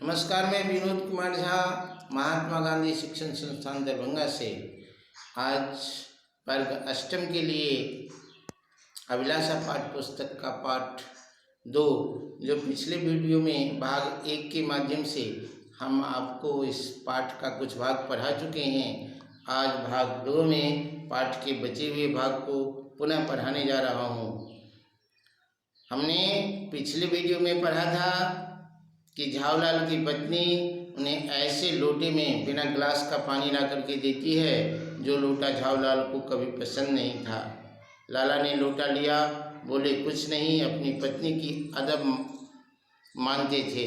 नमस्कार, मैं विनोद कुमार झा महात्मा गांधी शिक्षण संस्थान दरभंगा से आज वर्ग अष्टम के लिए अभिलाषा पाठ पुस्तक का पाठ 2 जो पिछले वीडियो में भाग 1 के माध्यम से हम आपको इस पाठ का कुछ भाग पढ़ा चुके हैं। आज भाग 2 में पाठ के बचे हुए भाग को पुनः पढ़ाने जा रहा हूँ। हमने पिछले वीडियो में पढ़ा था कि झावलाल की पत्नी उन्हें ऐसे लोटे में बिना गिलास का पानी ला करके देती है जो लोटा झावलाल को कभी पसंद नहीं था। लाला ने लोटा लिया, बोले कुछ नहीं, अपनी पत्नी की अदब मानते थे।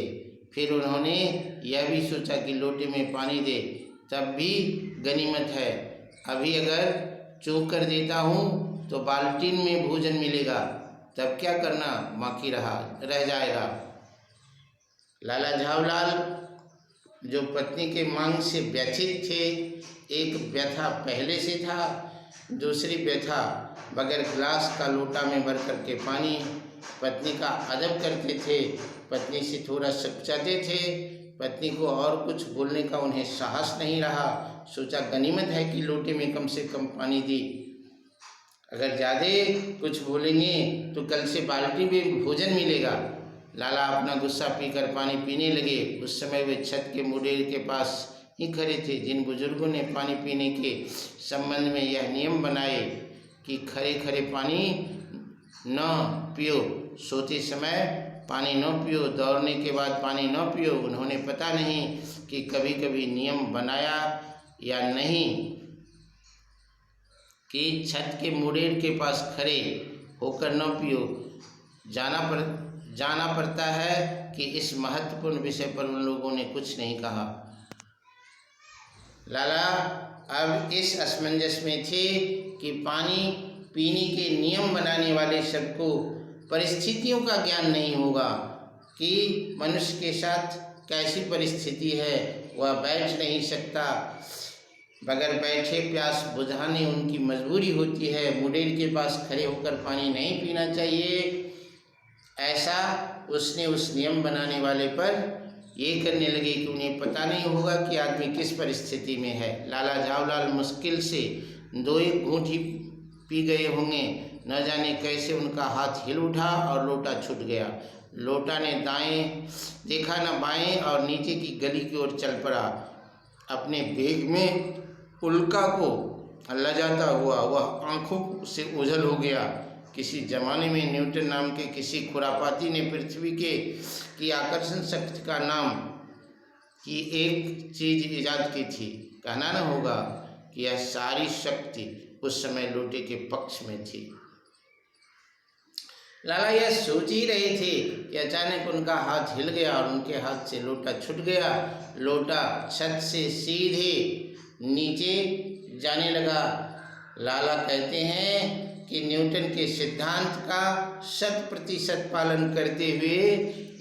फिर उन्होंने यह भी सोचा कि लोटे में पानी दे तब भी गनीमत है, अभी अगर चूक कर देता हूँ तो बाल्टीन में भोजन मिलेगा, तब क्या करना, बाकी रह जाएगा। लाला झावलाल जो पत्नी के मांग से व्यथित थे, एक व्यथा पहले से था, दूसरी व्यथा बगैर गिलास का लोटा में भर करके पानी। पत्नी का अदब करते थे, पत्नी से थोड़ा सचाते थे, पत्नी को और कुछ बोलने का उन्हें साहस नहीं रहा। सोचा गनीमत है कि लोटे में कम से कम पानी दी, अगर ज़्यादा कुछ बोलेंगे तो कल से बाल्टी में भोजन मिलेगा। लाला अपना गुस्सा पीकर पानी पीने लगे। उस समय वे छत के मुडेर के पास ही खड़े थे। जिन बुजुर्गों ने पानी पीने के संबंध में यह नियम बनाए कि खड़े खड़े पानी न पियो, सोते समय पानी न पियो, दौड़ने के बाद पानी न पियो, उन्होंने पता नहीं कि कभी कभी नियम बनाया या नहीं कि छत के मुडेर के पास खड़े होकर न पियो। जाना पड़ता है कि इस महत्वपूर्ण विषय पर उन लोगों ने कुछ नहीं कहा। लाला अब इस असमंजस में थे कि पानी पीने के नियम बनाने वाले सबको परिस्थितियों का ज्ञान नहीं होगा कि मनुष्य के साथ कैसी परिस्थिति है, वह बैठ नहीं सकता, बगैर बैठे प्यास बुझाने उनकी मजबूरी होती है, मुडेर के पास खड़े होकर पानी नहीं पीना चाहिए। ऐसा उसने उस नियम बनाने वाले पर ये करने लगे कि उन्हें पता नहीं होगा कि आदमी किस परिस्थिति में है। लाला झावलाल मुश्किल से 2-1 घूंट ही पी गए होंगे, न जाने कैसे उनका हाथ हिल उठा और लोटा छूट गया। लोटा ने दाएं देखा न बाएं और नीचे की गली की ओर चल पड़ा। अपने बेग में उल्का को लजाता हुआ वह आंखों से ओझल हो गया। किसी जमाने में न्यूटन नाम के किसी खुरापाती ने पृथ्वी की आकर्षण शक्ति का नाम की एक चीज इजाद की थी। कहना न होगा कि यह सारी शक्ति उस समय लोटे के पक्ष में थी। लाला यह सोच ही रहे थे कि अचानक उनका हाथ हिल गया और उनके हाथ से लोटा छूट गया। लोटा छत से सीधे नीचे जाने लगा। लाला कहते हैं कि न्यूटन के सिद्धांत का 100% पालन करते हुए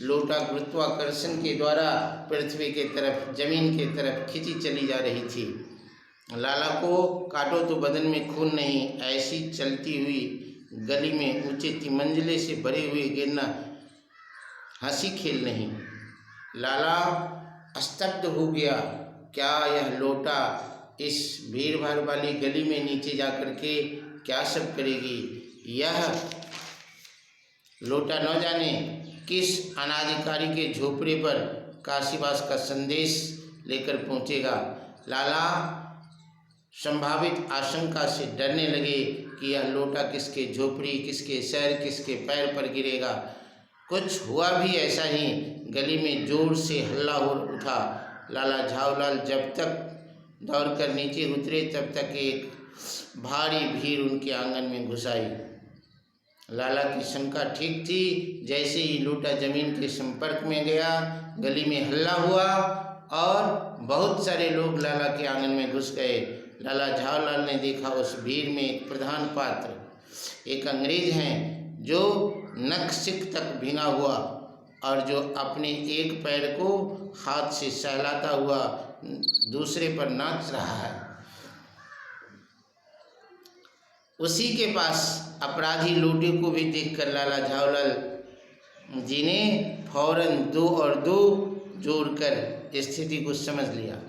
लोटा गुरुत्वाकर्षण के द्वारा पृथ्वी के तरफ, जमीन के तरफ खींची चली जा रही थी। लाला को काटो तो बदन में खून नहीं, ऐसी चलती हुई गली में ऊंचे तिमंजिले से भरे हुए गिरना हंसी खेल नहीं। लाला स्तब्ध हो गया। क्या यह लोटा इस भीड़ भाड़ वाली गली में नीचे जा कर के क्या सब करेगी? यह लोटा न जाने किस अनाधिकारी के झोपड़े पर काशीवास का संदेश लेकर पहुंचेगा। लाला संभावित आशंका से डरने लगे कि यह लोटा किसके झोपड़ी, किसके सर, किसके पैर पर गिरेगा। कुछ हुआ भी ऐसा ही। गली में जोर से हल्ला हो उठा। लाला झावलाल जब तक दौड़कर नीचे उतरे तब तक एक भारी भीड़ उनके आंगन में घुस आई। लाला की शंका ठीक थी। जैसे ही लोटा जमीन के संपर्क में गया, गली में हल्ला हुआ और बहुत सारे लोग लाला के आंगन में घुस गए। लाला झावलाल ने देखा उस भीड़ में एक प्रधान पात्र, एक अंग्रेज हैं जो नख सिक तक भींगा हुआ और जो अपने एक पैर को हाथ से सहलाता हुआ दूसरे पर नाच रहा है। उसी के पास अपराधी लोटे को भी देखकर लाला झावलाल जी ने फौरन 2 और 2 जोड़कर स्थिति को समझ लिया।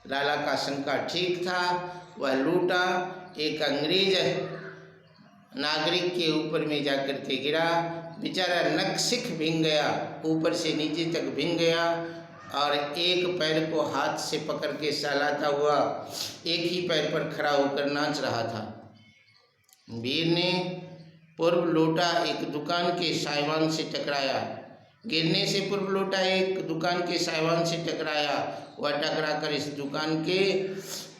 लाला का शंका ठीक था। वह लूटा एक अंग्रेज नागरिक के ऊपर में जाकर के गिरा। बेचारा नक्सिख भींग गया, ऊपर से नीचे तक भींग गया और एक पैर को हाथ से पकड़ के सहलाता हुआ एक ही पैर पर खड़ा होकर नाच रहा था। वीर ने पूर्व लोटा एक दुकान के साइवान से टकराया। गिरने से पूर्व लोटा एक दुकान के साइवान से टकराया। वह टकराकर इस दुकान के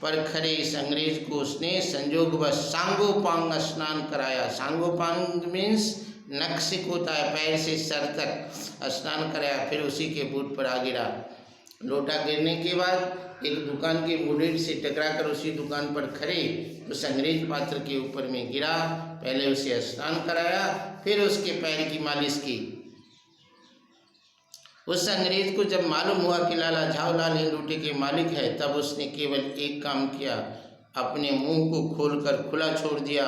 पर खड़े इस अंग्रेज को उसने संजोगवश सांगोपांग स्नान कराया। सांगोपांग मीन्स नक्सिक होता है, पैर से सर तक स्नान कराया, फिर उसी के बूट पर आ गिरा। लोटा गिरने के बाद एक दुकान के मुडेर से टकराकर उसी दुकान पर खड़े उस अंग्रेज पात्र के ऊपर में गिरा। पहले उसे स्नान कराया, फिर उसके पैर की मालिश की। उस अंग्रेज को जब मालूम हुआ कि लाला झावलाल इन लूटे के मालिक है, तब उसने केवल एक काम किया, अपने मुंह को खोलकर खुला छोड़ दिया।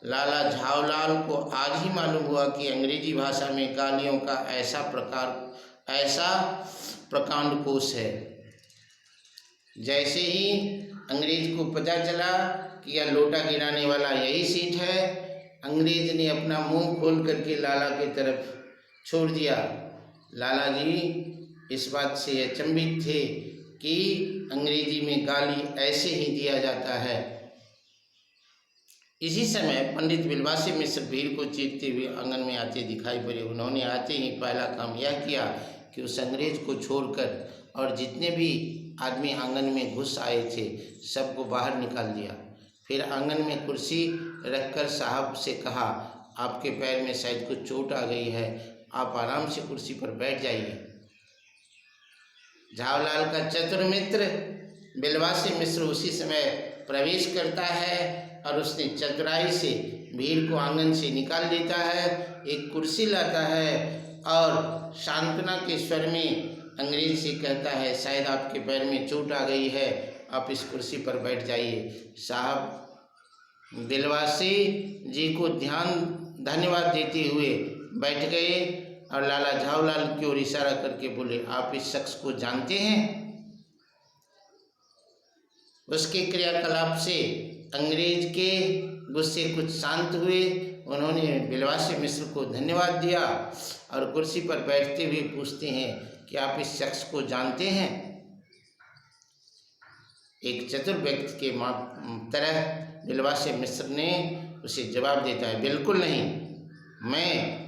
लाला झावलाल को आज ही मालूम हुआ कि अंग्रेजी भाषा में गालियों का ऐसा प्रकांड कोश है। जैसे ही अंग्रेज को पता चला कि यह लोटा गिराने वाला यही सीट है, अंग्रेज ने अपना मुंह खोल करके लाला की तरफ छोड़ दिया। लाला जी इस बात से अचंभित थे कि अंग्रेजी में गाली ऐसे ही दिया जाता है। इसी समय पंडित बिलवासी मिश्र भीड़ को चीरते हुए आंगन में आते दिखाई पड़े। उन्होंने आते ही पहला काम यह किया कि उस अंग्रेज को छोड़कर और जितने भी आदमी आंगन में घुस आए थे सबको बाहर निकाल दिया। फिर आंगन में कुर्सी रखकर साहब से कहा, आपके पैर में शायद कुछ चोट आ गई है, आप आराम से कुर्सी पर बैठ जाइए। झावलाल का चतुर मित्र बिलवासी मिश्र उसी समय प्रवेश करता है और उसने चतुराई से भीड़ को आंगन से निकाल देता है, एक कुर्सी लाता है और सांत्वना के स्वर में अंग्रेज से कहता है, शायद आपके पैर में चोट आ गई है, आप इस कुर्सी पर बैठ जाइए। साहब बिलवासी जी को धन्यवाद देते हुए बैठ गए और लाला झावलाल की ओर इशारा करके बोले, आप इस शख्स को जानते हैं? उसके क्रियाकलाप से अंग्रेज के गुस्से कुछ शांत हुए। उन्होंने बिलवासी मिश्र को धन्यवाद दिया और कुर्सी पर बैठते हुए पूछते हैं कि आप इस शख्स को जानते हैं? एक चतुर व्यक्ति के तरह बिलवासी मिश्र ने उसे जवाब देता है, बिल्कुल नहीं, मैं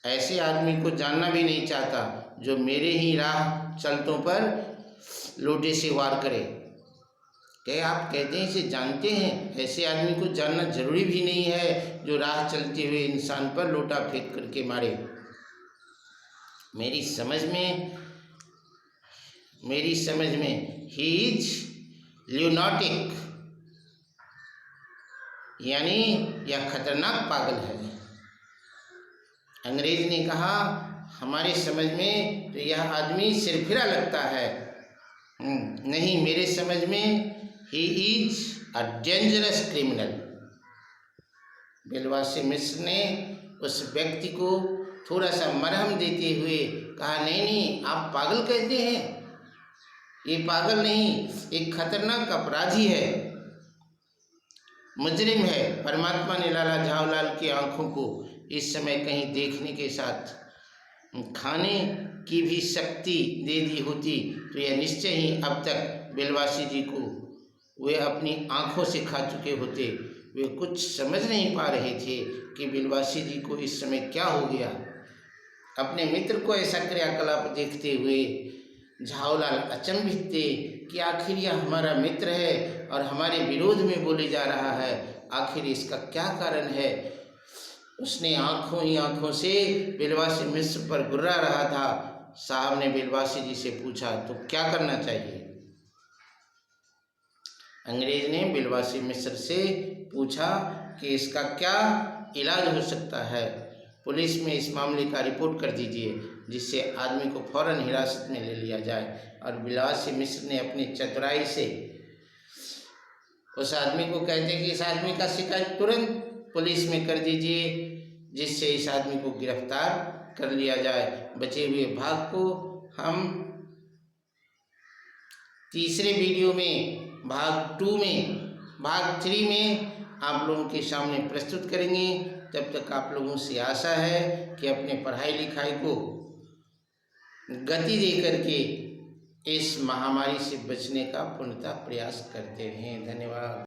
ऐसे आदमी को जानना भी नहीं चाहता जो मेरे ही राह चलतों पर लोटे से वार करे। क्या आप कहते हैं इसे जानते हैं? ऐसे आदमी को जानना जरूरी भी नहीं है जो राह चलते हुए इंसान पर लोटा फेंक करके मारे। मेरी समझ में ही इज ल्यूनाटिक, यानी यह खतरनाक पागल है। अंग्रेज ने कहा, हमारी समझ में तो यह आदमी सिरफिरा लगता है। नहीं, मेरे समझ में he is a dangerous criminal. Bilwasi Mishra ने उस व्यक्ति को थोड़ा सा मरहम देते हुए कहा, नहीं, आप पागल कहते हैं, ये पागल नहीं, एक खतरनाक अपराधी है, मुजरिम है। परमात्मा ने लाला झावलाल की आंखों को इस समय कहीं देखने के साथ खाने की भी शक्ति दे दी होती तो यह निश्चय ही अब तक बिलवासी जी को वे अपनी आंखों से खा चुके होते। वे कुछ समझ नहीं पा रहे थे कि बिलवासी जी को इस समय क्या हो गया। अपने मित्र को ऐसा क्रियाकलाप देखते हुए झावलाल अचंभित थे कि आखिर यह हमारा मित्र है और हमारे विरोध में बोले जा रहा है, आखिर इसका क्या कारण है। उसने आंखों से बिलवासी मिश्र पर गुर्रा रहा था। साहब ने बिलवासी जी से पूछा, तो क्या करना चाहिए? अंग्रेज ने बिलवासी मिश्र से पूछा कि इसका क्या इलाज हो सकता है। पुलिस में इस मामले का रिपोर्ट कर दीजिए जिससे आदमी को फौरन हिरासत में ले लिया जाए। और बिलवासी मिश्र ने अपनी चतुराई से उस आदमी को कहते कि इस आदमी का शिकायत तुरंत पुलिस में कर दीजिए जिससे इस आदमी को गिरफ्तार कर लिया जाए। बचे हुए भाग को तीसरे वीडियो में भाग 2 में, भाग 3 में आप लोगों के सामने प्रस्तुत करेंगे। तब तक आप लोगों से आशा है कि अपने पढ़ाई लिखाई को गति दे करके इस महामारी से बचने का पूर्णतः प्रयास करते रहें। धन्यवाद।